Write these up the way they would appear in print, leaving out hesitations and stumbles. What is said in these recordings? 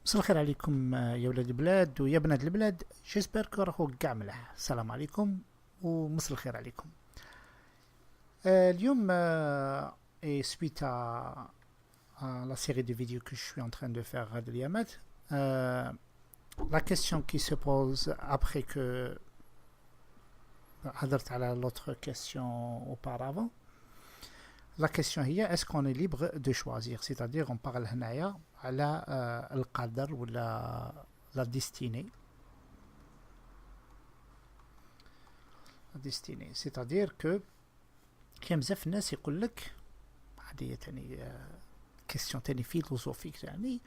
مساء الخير عليكم يا ولاد البلاد ويا بنات البلاد. جيسبر كو راكو كاع ملاح. السلام عليكم ومساء الخير عليكم. اليوم et suite à la série de vidéos que je suis en train de faire de l'IAMAT, la question qui se pose après que حضرت على l'autre question auparavant, la question هي est-ce qu'on est libre de choisir, c'est-à-dire on parle هنايا على القدر ولا la destinée. La destinée, c'est-à-dire que كاين بزاف الناس يقول لك هذه تاني كيستيون تاني فيلوزوفيك يعني،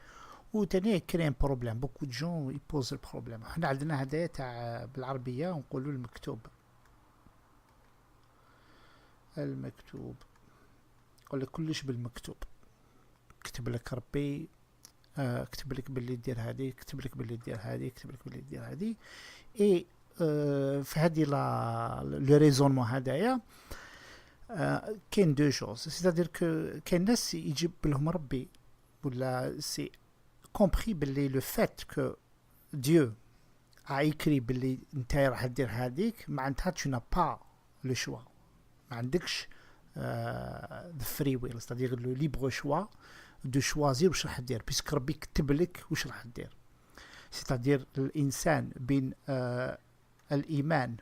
وتاني كريم بروبليم بوكو دو جون يبوز البروبليم. حنا عندنا هدايا تاع بالعربيه ونقولوا المكتوب يقول لك كلش بالمكتوب. كتب لك ربي كتب لك باللي دير هذه، كتب لك باللي دير هذه، كتب لك باللي دير هذه. اي في هذه لو ريزونمون هدايا كاين دو شوز، سيتادير كو كاين ناس يجيب لهم ربي ولا سي كومبري باللي لو فات كو ديو a écrit باللي انت راح دير هذيك، معناتها tu n'as pas le choix، ما عندكش the free will، c'est-à-dire le libre choix de choisir واش راح دير، بيسك ربي كتب لك واش راح دير. c'est-à-dire الانسان بين الايمان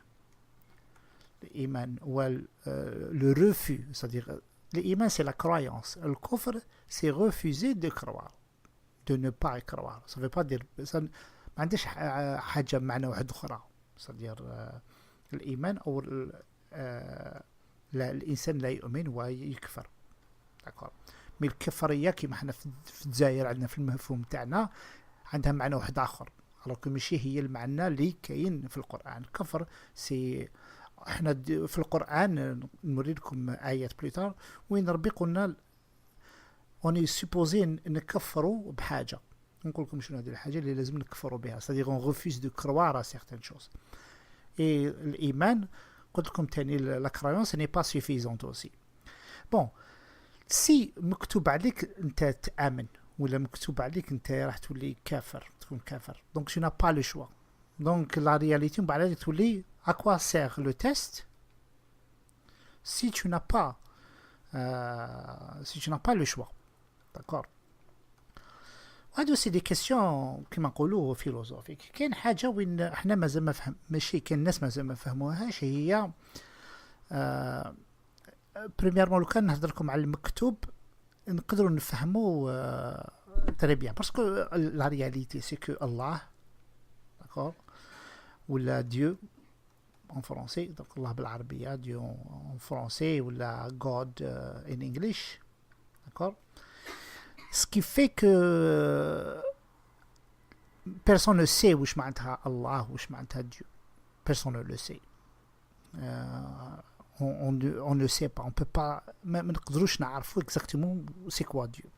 ou le refus, c'est-à-dire l'Iman c'est la croyance, le kufr c'est refuser de croire, de ne pas y croire. Ça veut pas dire ça ما عندش حاجة معنى واحد أخرى، c'est-à-dire الإيمان أو لا الإنسان لا يؤمن ويكفر. d'accord. مي الكفرية كيما حنا في الجزائر عندنا في المفهوم تاعنا عندها معنى واحد آخر، alors que ماشي هي المعنى اللي كاين في القرآن. الكفر سي احنا في القرآن نوري لكم آيات بليتار وين ربي قلنا اوني سوبوزي نكفروا بحاجة. نقول لكم شنو هذه الحاجة اللي لازم نكفروا بها، c'est-à-dire on refuse de croire à certaines choses. et الإيمان قلت لكم تاني la croyance n'est pas suffisante aussi. bon si مكتوب عليك انت تآمن ولا مكتوب عليك انت راح تولي كافر، تكون كافر، donc tu n'as pas le choix. donc la réalité من بعد تولي à quoi sert le test si tu n'as pas le choix. d'accord. هادو سي دي كيسيون كيما نقولوا فيلوزوفيك. كاين حاجه وين احنا مازال ما فهم، ماشي كاين الناس مازال ما فهموهاش، هي بريميرمون لو كان نهضر لكم على المكتوب نقدروا نفهموا تري بيان، باسكو لا رياليتي سي كو الله d'accord ولا ديو en français, donc Allah بالعربية Dieu en français ou la God in English, d'accord. Ce qui fait que personne ne sait واش معناتها Allah واش معناتها Dieu, personne ne le sait. On ne sait pas, on peut pas ما نقدروش نعرفوا exactement c'est quoi Dieu.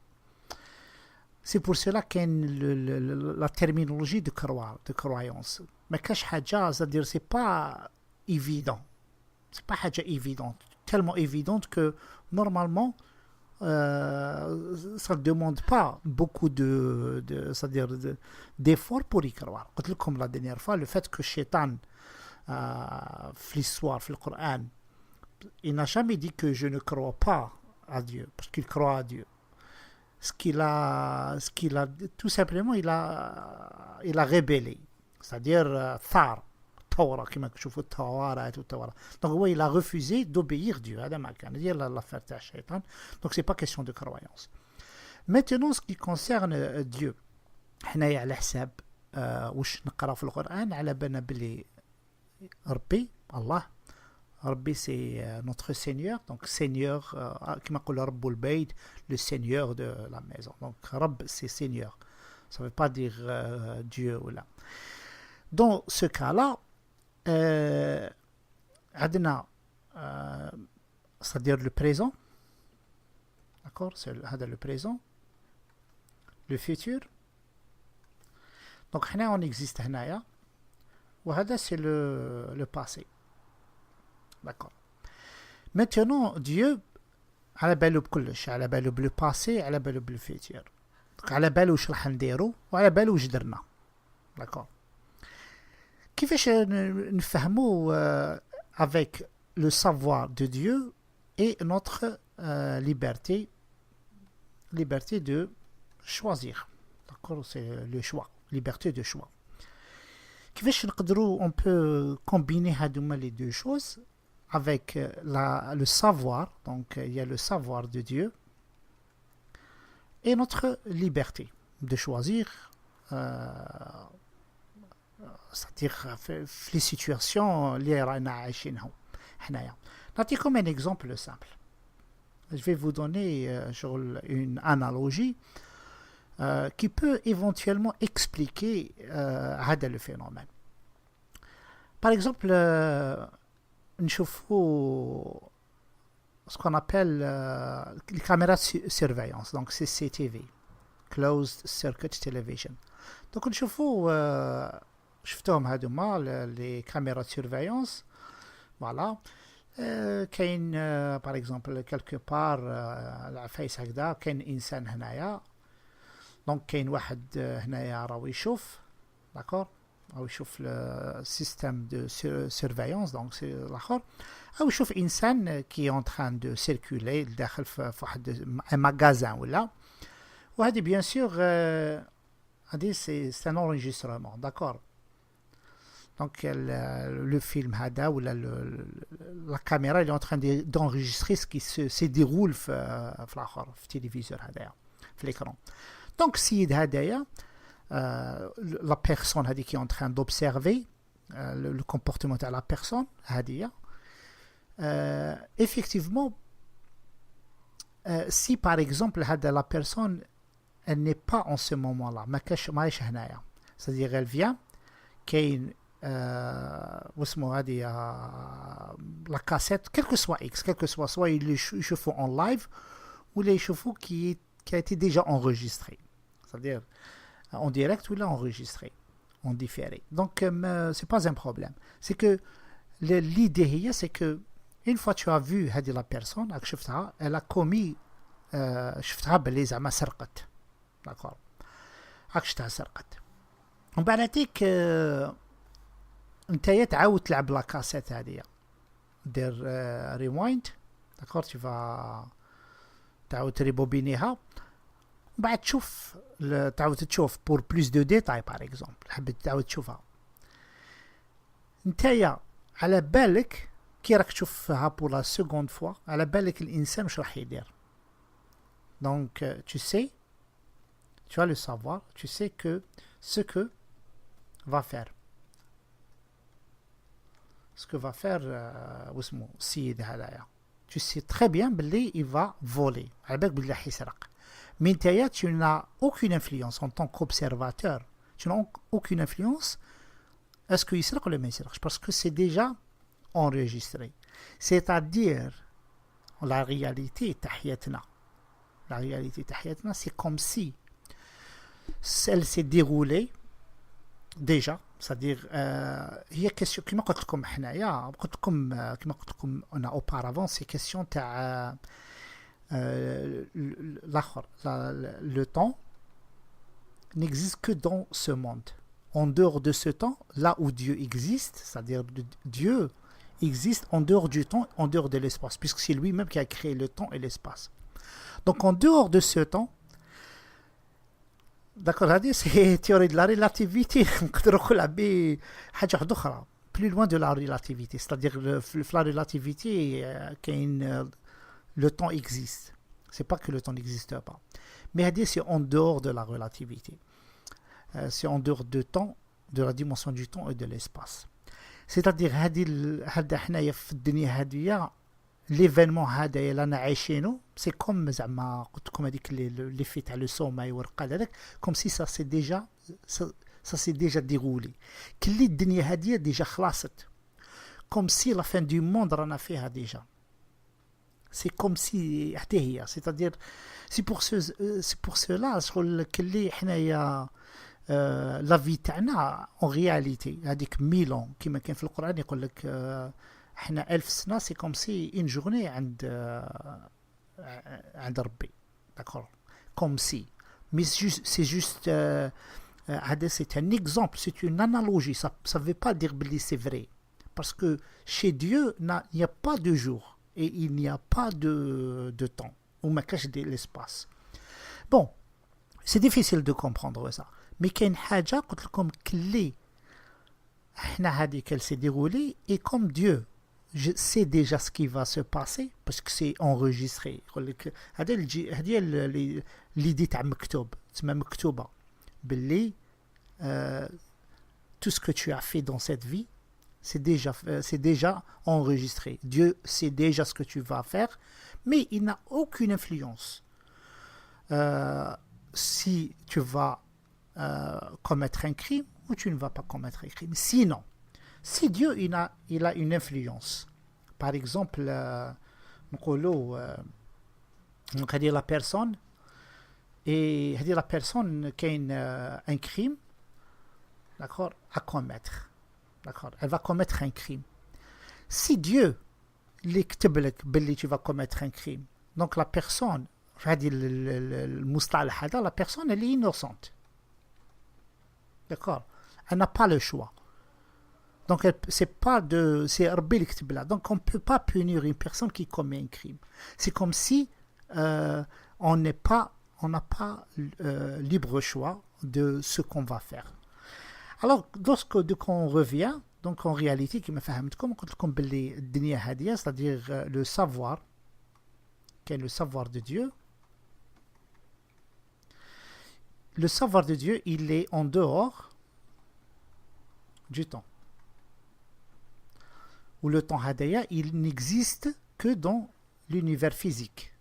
c'est pour cela qu'il la terminologie de croire, de croyance ما كاش حاجة، c'est-à-dire c'est pas évident, c'est pas حاجة évidente, tellement évidente que normalement ça ne demande pas beaucoup c'est-à-dire d'efforts pour y croire. قلت لكم la dernière fois le fait que الشيطان في l'histoire في القرآن il n'a jamais dit que je ne crois pas à Dieu parce qu'il croit à Dieu. ce qu'il a tout simplement il a rébellé, c'est-à-dire ثار ثورة كما تشوفوا الثورات والثورة. donc هو il a refusé d'obéir Dieu. هذا ما كان هي l'affaire تاع الشيطان. donc c'est pas question de croyance. maintenant ce qui concerne Dieu، حنايا على حساب واش نقرا في القرآن على بالنا بلي ربي الله ربي c'est notre Seigneur, donc Seigneur كما نقولوا رب البيت le Seigneur de la maison. donc رب c'est Seigneur, ça veut pas dire Dieu ou là. dans ce cas-là عندنا c'est-à-dire le présent, d'accord, c'est هذا le présent, le futur. donc حنا on existe هنايا وهذا c'est le passé, d'accord. maintenant Dieu على باله بكلش، على باله بالباسي، على باله بالفيتير. على بالو واش راح نديرو وعلى بالو واش درنا. داكور كيفاش نفهمو avec le savoir de Dieu et notre liberté de choisir. D'accord, c'est le choix, liberté de choix. كيفاش نقدروا on peut combiner هادوما les deux choses avec le savoir, donc il y a le savoir de Dieu et notre liberté de choisir, c'est-à-dire les situations اللي رانا عايشينهم حنايا. نعطيكم un exemple simple. Je vais vous donner une analogie qui peut éventuellement expliquer le phénomène. Par exemple, نشوفوا ce qu'on appelle les caméras de surveillance, donc CCTV, Closed Circuit Television. Donc نشوفوا شفتهم هادوما les caméras de surveillance. Voilà. كاين par exemple quelque part العفايس هكذا كاين انسان هنايا. دونك كاين واحد هنايا راهو يشوف. داكور او يشوف السيستم دو سيرفايونس دونك سي الاخر او يشوف انسان كي اون تران دو سيركولي داخل في واحد ان ماغازان ولا. وهذه بيان سور هذه سي ان انريجسترمون. داكور دونك لو فيلم هذا ولا لا كاميرا اللي اون تران d'enregistrer ce qui se déroule في الاخر في التلفزيون هذايا في الاكران. دونك السيد هذايا la personne qui est en train d'observer le comportement de la personne effectivement si par exemple la personne elle n'est pas en ce moment là c'est-à-dire elle vient كاين واسمو هذه la cassette quel que soit X quel que soit ils يشوفوا en live ولا يشوفوا qui a été déjà enregistré, c'est-à-dire en direct ou là enregistré, en différé. Donc, c'est pas un problème. C'est que l'idée, c'est que une fois tu as vu la personne, elle a commis, شفتها باللي زعما سرقت. D'accord. شفتها سرقت. ومن بعد هذيك انت تعاود تلعب لا كاسيت هذه. دير ريوايند. D'accord, tu vas تعاود تريبوبينيها. بعد تشوف تعاود تشوف بور بلوس دو ديتاي باغ اكزومبل حبيت تعاود تشوفها نتايا على بالك كي راك تشوفها بور لا سيكوند فوا على بالك الانسان واش راح يدير. دونك tu sais tu as le savoir tu sais que ce que va faire واسمو السيد هذايا tu sais très bien بلي il va voler على بالك بلي راح يسرق. Mais tu n'as aucune influence en tant qu'observateur. Tu n'as aucune influence. Est-ce qu'il sera le message? Parce que c'est déjà enregistré. C'est-à-dire, la réalité, c'est comme si elle s'est déroulée déjà. C'est-à-dire, il y a question, كما قلت لكم حنايا كما قلت لكم أنا auparavant, c'est question تاع le temps n'existe que dans ce monde. En dehors de ce temps, là où Dieu existe, c'est-à-dire Dieu existe en dehors du temps, en dehors de l'espace, puisque c'est lui-même qui a créé le temps et l'espace. Donc en dehors de ce temps, d'accord, c'est théorie de la relativité, plus loin de la relativité, c'est-à-dire la relativité le temps existe. C'est pas que le temps n'existe pas. Mais c'est en dehors de la relativité. C'est en dehors du temps, de la dimension du temps et de l'espace. C'est-à-dire, l'événement c'est comme l'effet تاع le sommeil comme si ça s'est déjà déroulé. كل الدنيا هذه déjà خلاصت. Comme si la fin du monde رانا فيها déjà. C'est comme si c'est-à-dire c'est pour cela que حنايا la vie تاعنا en réalité هذيك 1000 ans كما كان في القرآن يقول لك احنا 1000 سنة c'est comme si une journée عند ربي. D'accord, comme si Mais c'est un exemple, c'est une analogie. Ça ne veut pas dire que c'est vrai. Parce que chez Dieu, il n'y a pas de jour et il n'y a pas de temps. Ou ma cache de l'espace. Bon, c'est difficile de comprendre ça. Mais qu'il y a une haja, comme clé, qu'elle s'est déroulée, et comme Dieu, je sais déjà ce qui va se passer, parce que c'est enregistré. L'idée de مكتوب, c'est même مكتوبة. Tout ce que tu as fait dans cette vie, c'est déjà enregistré. Dieu sait déjà ce que tu vas faire, mais il n'a aucune influence. Si tu vas commettre un crime ou tu ne vas pas commettre un crime. Sinon, si Dieu il a une influence, par exemple, la personne et la personne qui a un crime, d'accord, à commettre, d'accord, elle va commettre un crime. Si Dieu l'écrit tu vas commettre un crime, donc la personne, la personne elle est innocente, d'accord, elle n'a pas le choix. Donc c'est Rabbi l'écrit là. Donc on ne peut pas punir une personne qui commet un crime. C'est comme si on n'a pas libre choix de ce qu'on va faire. Alors, lorsque on revient, donc en réalité, qui me fait comme les derniers hadiths, c'est-à-dire le savoir, qui est le savoir de Dieu. Le savoir de Dieu, il est en dehors du temps. Où le temps hadaya, il n'existe que dans l'univers physique.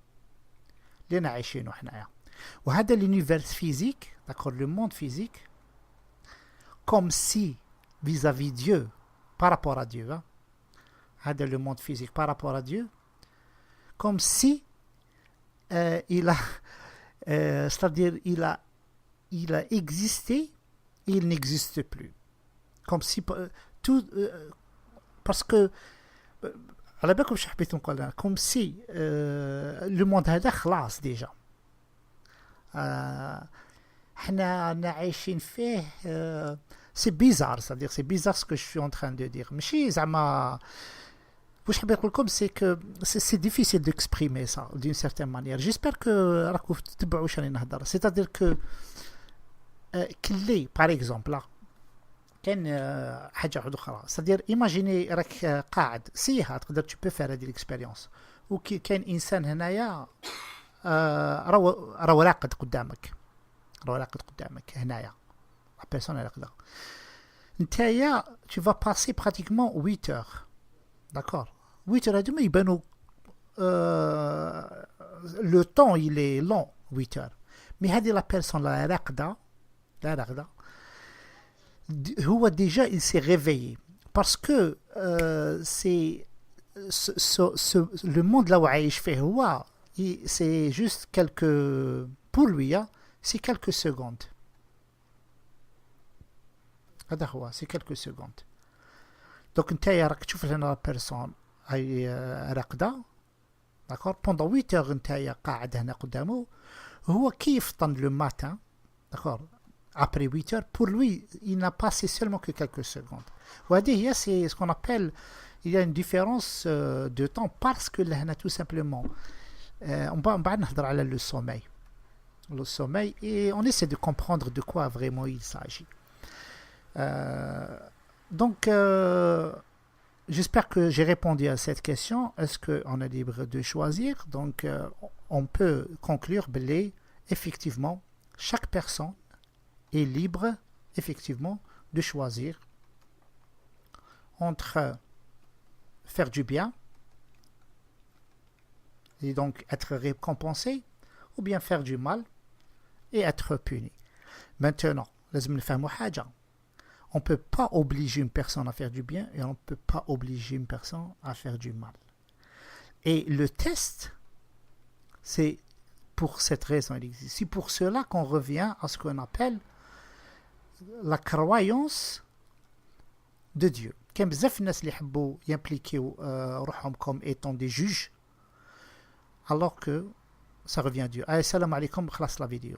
وهذا l'univers physique, d'accord, le monde physique, comme si vis-à-vis Dieu, par rapport à Dieu, هذا le monde physique par rapport à Dieu, comme si il a, c'est-à-dire il a existé, il n'existe plus, comme si tout, parce que على بالكم شو حبيت نقول comme si le monde هذا خلاص déjà احنا عايشين فيه c'est bizarre, c'est-à-dire c'est bizarre ce que je suis en train de dire. ماشي زعما واش حبيت نقول لكم c'est que c'est difficile d'exprimer ça d'une certaine manière. J'espère que راكم تتبعوا واش راني نهضر. C'est-à-dire que كلي par exemple là كان حاجه واحده اخرى. C'est-à-dire imaginez راك قاعد سيها تقدر tu peux faire هذه l'expérience وكي كاين انسان هنايا راه راقد قدامك هنايا la personne est là. نتايا tu vas passer pratiquement 8 heures, d'accord, 8 heures هادو يبانو le temps il est long 8 heures, mais هذه la personne لا راقده هو déjà il s'est réveillé parce que c'est le monde là où عايش فيه هو c'est juste quelques, pour lui c'est quelques secondes. هذا هو c'est quelques secondes. donc نتايا راك تشوف هنا la personne هي راقده, d'accord, pendant 8 heures نتايا قاعد هنا قدامه, هو كي يفطن le matin, d'accord, après 8 heures, pour lui il n'a passé seulement que quelques secondes. وهذه هي c'est ce qu'on appelle, il y a une différence de temps parce que là tout simplement on va نهضر على le sommeil et on essaie de comprendre de quoi vraiment il s'agit. Donc j'espère que j'ai répondu à cette question. Est-ce qu'on est libre de choisir? Donc on peut conclure que effectivement chaque personne est libre effectivement de choisir entre faire du bien et donc être récompensé, ou bien faire du mal et être puni. Maintenant, لازم نفهموا حاجة. On ne peut pas obliger une personne à faire du bien et on ne peut pas obliger une personne à faire du mal. Et le test, c'est pour cette raison, il existe. C'est pour cela qu'on revient à ce qu'on appelle la croyance de Dieu. كان بزاف الناس اللي يحبوا يمبليكيو روحهم comme étant des juges alors que ça revient à Dieu. Allez, salam alaikum, خلاص la vidéo.